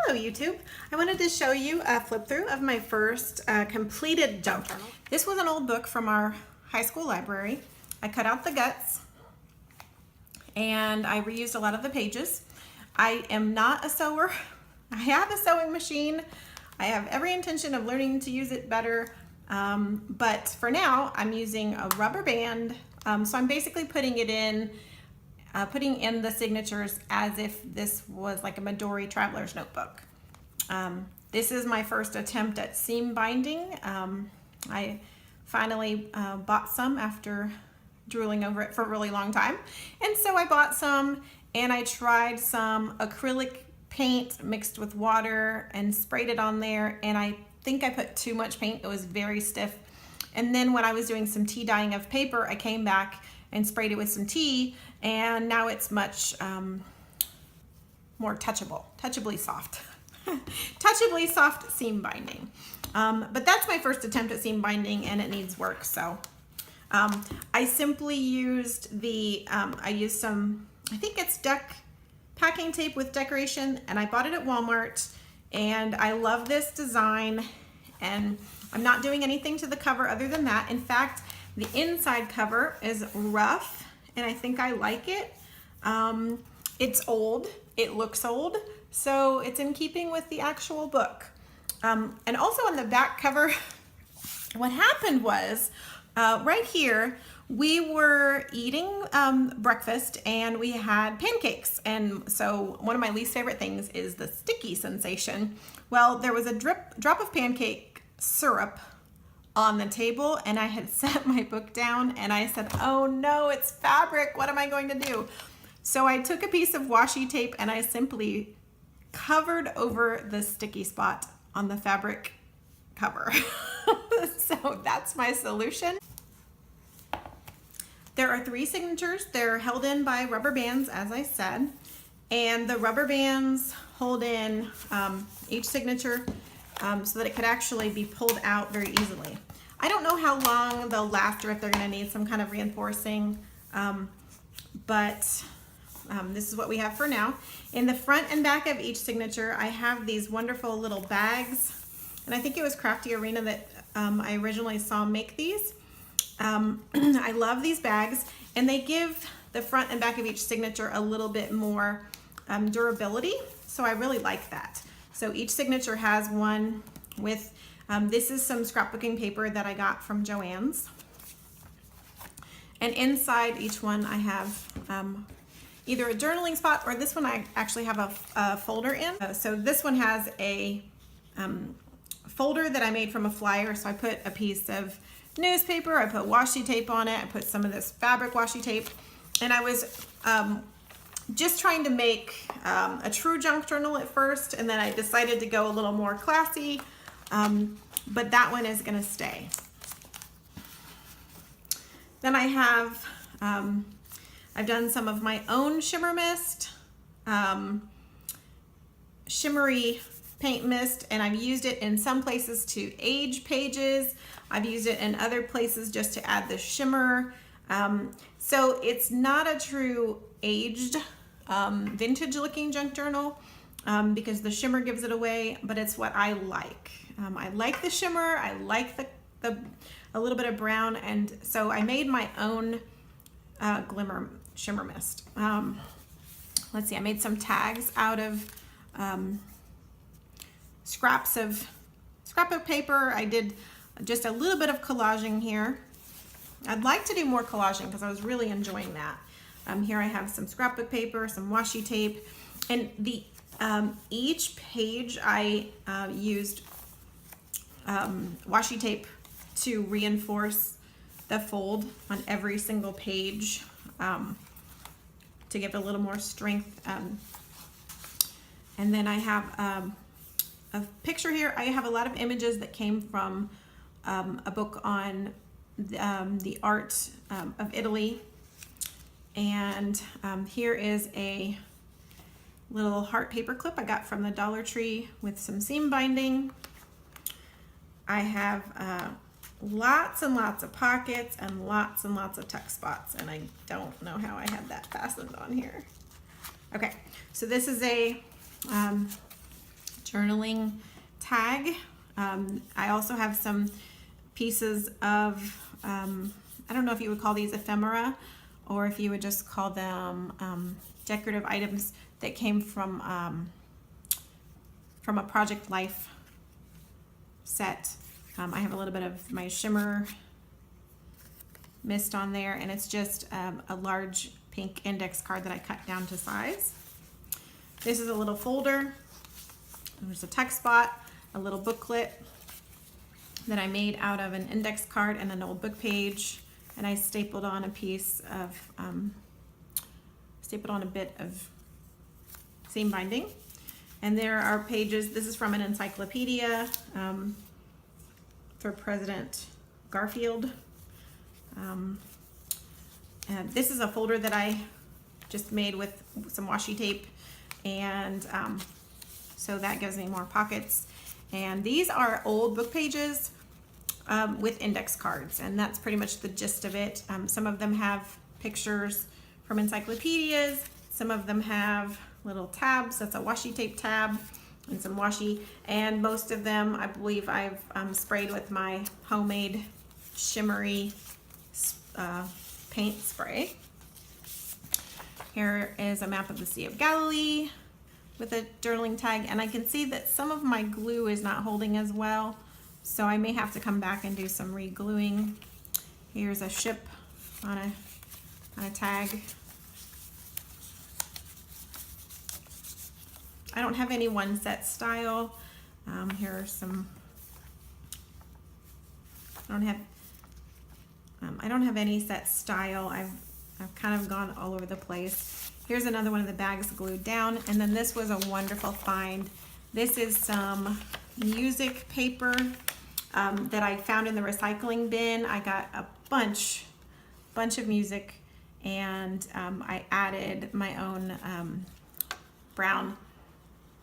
Hello YouTube. I wanted to show you a flip through of my first completed junk journal. This was an old book from our high school library. I cut out the guts and I reused a lot of the pages. I am not a sewer. I have a sewing machine. I have every intention of learning to use it better, but for now I'm using a rubber band. So I'm basically putting in the signatures as if this was like a Midori Traveler's Notebook. This is my first attempt at seam binding. I finally bought some after drooling over it for a really long time. And so I bought some and I tried some acrylic paint mixed with water and sprayed it on there, and I think I put too much paint. It was very stiff. And then when I was doing some tea dyeing of paper, I came back and sprayed it with some tea, and now it's much more touchably soft. Touchably soft seam binding. But that's my first attempt at seam binding and it needs work. So I simply used I used some, I think it's duck packing tape with decoration, and I bought it at Walmart, and I love this design, and I'm not doing anything to the cover other than that. In fact, the inside cover is rough and I think I like it. It's old, it looks old, so it's in keeping with the actual book. And also on the back cover, what happened was right here, we were eating breakfast and we had pancakes. And so one of my least favorite things is the sticky sensation. Well, there was a drop of pancake syrup on the table, and I had set my book down and I said, oh no, it's fabric. What am I going to do? So I took a piece of washi tape and I simply covered over the sticky spot on the fabric cover. So that's my solution. There are 3 signatures. They're held in by rubber bands, as I said, and the rubber bands hold in each signature so that it could actually be pulled out very easily. I don't know how long they'll last or if they're going to need some kind of reinforcing, but this is what we have for now. In the front and back of each signature, I have these wonderful little bags, and I think it was Crafty Arena that I originally saw make these. I love these bags, and they give the front and back of each signature a little bit more durability, so I really like that. So each signature has one with, this is some scrapbooking paper that I got from Joann's, and inside each one I have either a journaling spot, or this one I actually have a folder in. So this one has a folder that I made from a flyer, so I put a piece of newspaper, I put washi tape on it, I put some of this fabric washi tape, and I was just trying to make a true junk journal at first, and then I decided to go a little more classy, but that one is gonna stay. Then I have, I've done some of my own shimmer mist, shimmery paint mist, and I've used it in some places to age pages. I've used it in other places just to add the shimmer. So it's not a true aged vintage looking junk journal because the shimmer gives it away, but it's what I like. I like the shimmer, I like a little bit of brown, and so I made my own glimmer shimmer mist. Let's see, I made some tags out of scrap of paper. I did just a little bit of collaging here. I'd like to do more collaging because I was really enjoying that. Here I have some scrapbook paper, some washi tape, and each page I used washi tape to reinforce the fold on every single page to give it a little more strength. And then I have a picture here. I have a lot of images that came from a book on the art of Italy, and here is a little heart paper clip I got from the Dollar Tree with some seam binding. I have lots and lots of pockets and lots of tuck spots, and I don't know how I had that fastened on here. Okay, so this is a journaling tag. I also have some pieces of, I don't know if you would call these ephemera or if you would just call them decorative items that came from a Project Life set. I have a little bit of my shimmer mist on there, and it's just a large pink index card that I cut down to size. This is a little folder. There's a text spot, a little booklet that I made out of an index card and an old book page, and I stapled on a piece of, stapled on a bit of seam binding. And there are pages. This is from an encyclopedia for President Garfield. And this is a folder that I just made with some washi tape, and so that gives me more pockets. And these are old book pages with index cards, and that's pretty much the gist of it. Some of them have pictures from encyclopedias, some of them have little tabs. That's a washi tape tab and some washi, and most of them I believe I've sprayed with my homemade shimmery paint spray. Here is a map of the Sea of Galilee with a journaling tag, and I can see that some of my glue is not holding as well, so I may have to come back and do some re-gluing. Here's a ship on a tag. I don't have any one set style. Here are some. I don't have any set style. I've kind of gone all over the place. Here's another one of the bags glued down, and then this was a wonderful find. This is some music paper that I found in the recycling bin. I got a bunch of music, and I added my own brown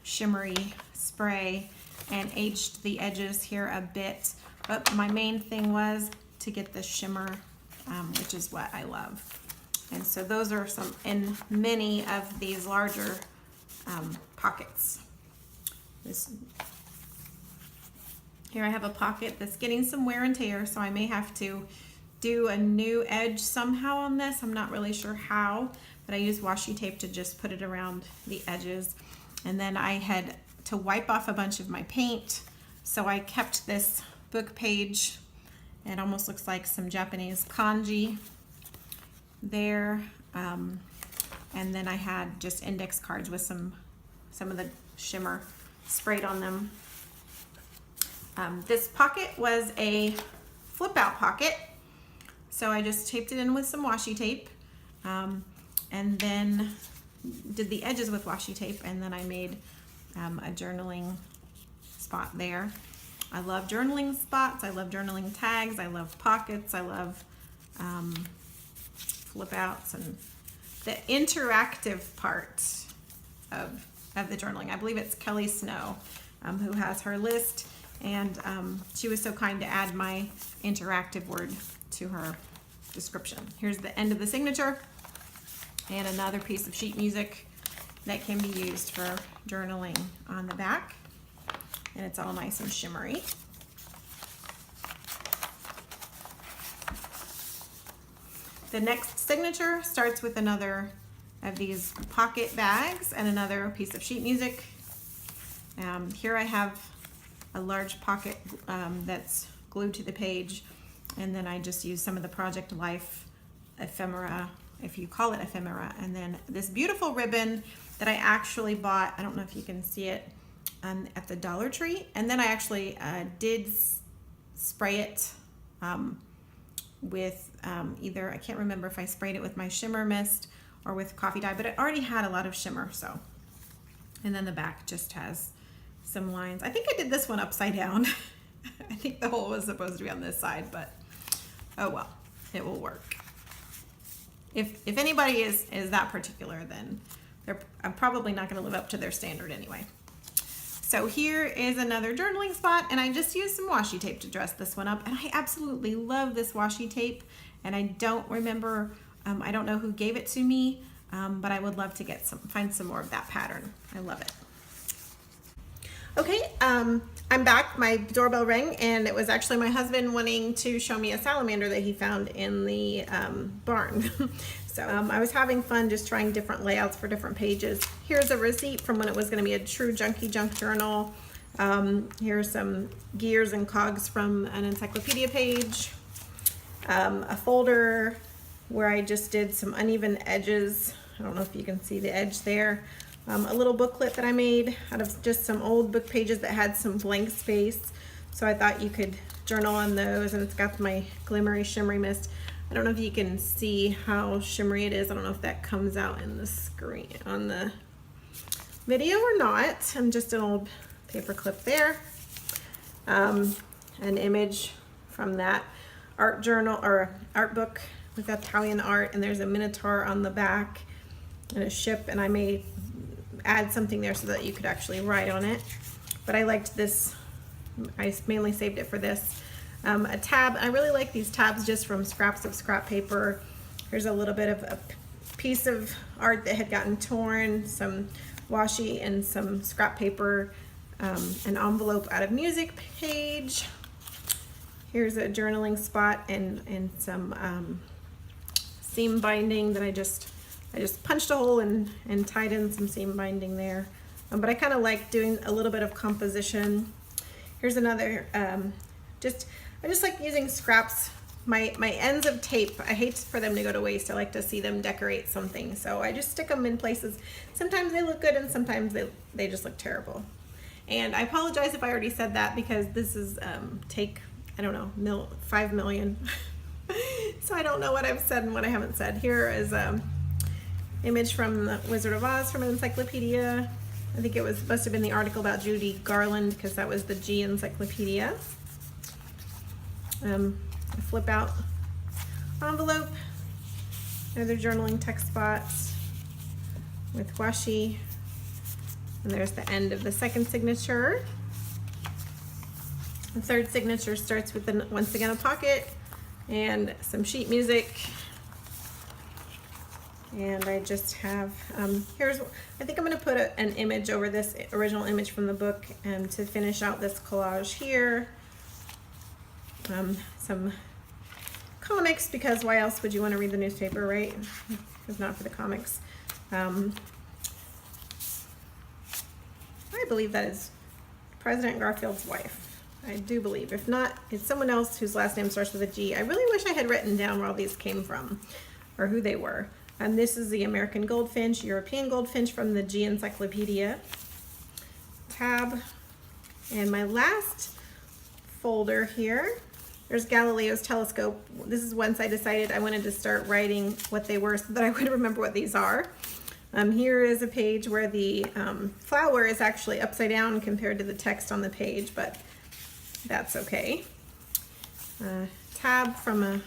shimmery spray and aged the edges here a bit, but my main thing was to get the shimmer, which is what I love. And so those are some in many of these larger pockets. Here I have a pocket that's getting some wear and tear, so I may have to do a new edge somehow on this. I'm not really sure how, but I use washi tape to just put it around the edges. And then I had to wipe off a bunch of my paint, so I kept this book page. It almost looks like some Japanese kanji there. And then I had just index cards with some of the shimmer sprayed on them. This pocket was a flip out pocket, so I just taped it in with some washi tape, and then did the edges with washi tape, and then I made a journaling spot there. I love journaling spots, I love journaling tags, I love pockets, I love flip outs, and the interactive part of the journaling. I believe it's Kelly Snow who has her list, and she was so kind to add my interactive word to her description. Here's the end of the signature, and another piece of sheet music that can be used for journaling on the back, and it's all nice and shimmery. The next signature starts with another of these pocket bags and another piece of sheet music. Here I have a large pocket that's glued to the page, and then I just use some of the Project Life ephemera, if you call it ephemera, and then this beautiful ribbon that I actually bought, I don't know if you can see it, at the Dollar Tree, and then I actually did spray it with either, I can't remember if I sprayed it with my shimmer mist or with coffee dye, but it already had a lot of shimmer, so. And then the back just has some lines. I think I did this one upside down. I think the hole was supposed to be on this side, but oh well, it will work. If anybody is that particular, then I'm probably not going to live up to their standard anyway. So here is another journaling spot, and I just used some washi tape to dress this one up, and I absolutely love this washi tape, and I don't remember, I don't know who gave it to me, but I would love to find some more of that pattern. I love it. Okay, I'm back. My doorbell rang, and it was actually my husband wanting to show me a salamander that he found in the barn. So I was having fun just trying different layouts for different pages. Here's a receipt from when it was going to be a true junky junk journal. Here's some gears and cogs from an encyclopedia page. A folder where I just did some uneven edges. I don't know if you can see the edge there. A little booklet that I made out of just some old book pages that had some blank space. So I thought you could journal on those, and it's got my glimmery shimmery mist. I don't know if you can see how shimmery it is. I don't know if that comes out in the screen on the video or not. And just an old paper clip there. An image from that art journal or art book with Italian art, and there's a minotaur on the back and a ship, and I may add something there so that you could actually write on it. But I liked this. I mainly saved it for this. A tab. I really like these tabs just from scraps of scrap paper. Here's a little bit of a piece of art that had gotten torn, some washi and some scrap paper, an envelope out of music page. Here's a journaling spot and some seam binding that I just punched a hole and tied in some seam binding there. But I kind of like doing a little bit of composition. Here's another, I just like using scraps. My ends of tape, I hate for them to go to waste. I like to see them decorate something. So I just stick them in places. Sometimes they look good and sometimes they just look terrible. And I apologize if I already said that, because this is take, I don't know, 5 million. So I don't know what I've said and what I haven't said. Here is image from the Wizard of Oz from an encyclopedia. I think it must have been the article about Judy Garland, because that was the G encyclopedia. A flip out envelope. Another journaling text spots with washi. And there's the end of the second signature. The third signature starts with, once again, a pocket and some sheet music. And I just have, I think I'm going to put an image over this original image from the book to finish out this collage here. Some comics, because why else would you want to read the newspaper, right? If not for the comics. I believe that is President Garfield's wife. I do believe. If not, it's someone else whose last name starts with a G. I really wish I had written down where all these came from or who they were. And this is the American goldfinch, European goldfinch from the G encyclopedia tab. And my last folder here, there's Galileo's telescope. This is once I decided I wanted to start writing what they were so that I would remember what these are. Here is a page where the flower is actually upside down compared to the text on the page, but that's okay. Tab from a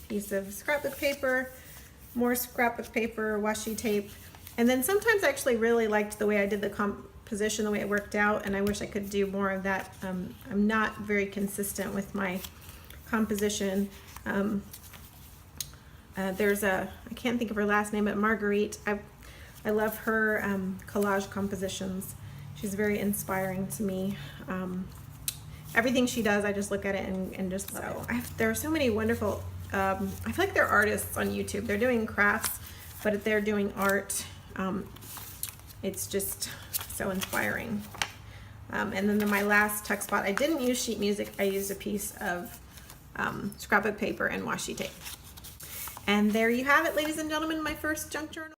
piece of scrapbook paper, more scrapbook paper, washi tape, and then sometimes I actually really liked the way I did the composition, the way it worked out, and I wish I could do more of that. I'm not very consistent with my composition. There's I can't think of her last name, but Marguerite. I love her collage compositions. She's very inspiring to me. Everything she does, I just look at it and just love it. There are so many wonderful, I feel like they're artists on YouTube. They're doing crafts, but they're doing art. It's just so inspiring. And then my last tuck spot, I didn't use sheet music. I used a piece of scrapbook paper and washi tape. And there you have it, ladies and gentlemen, my first junk journal.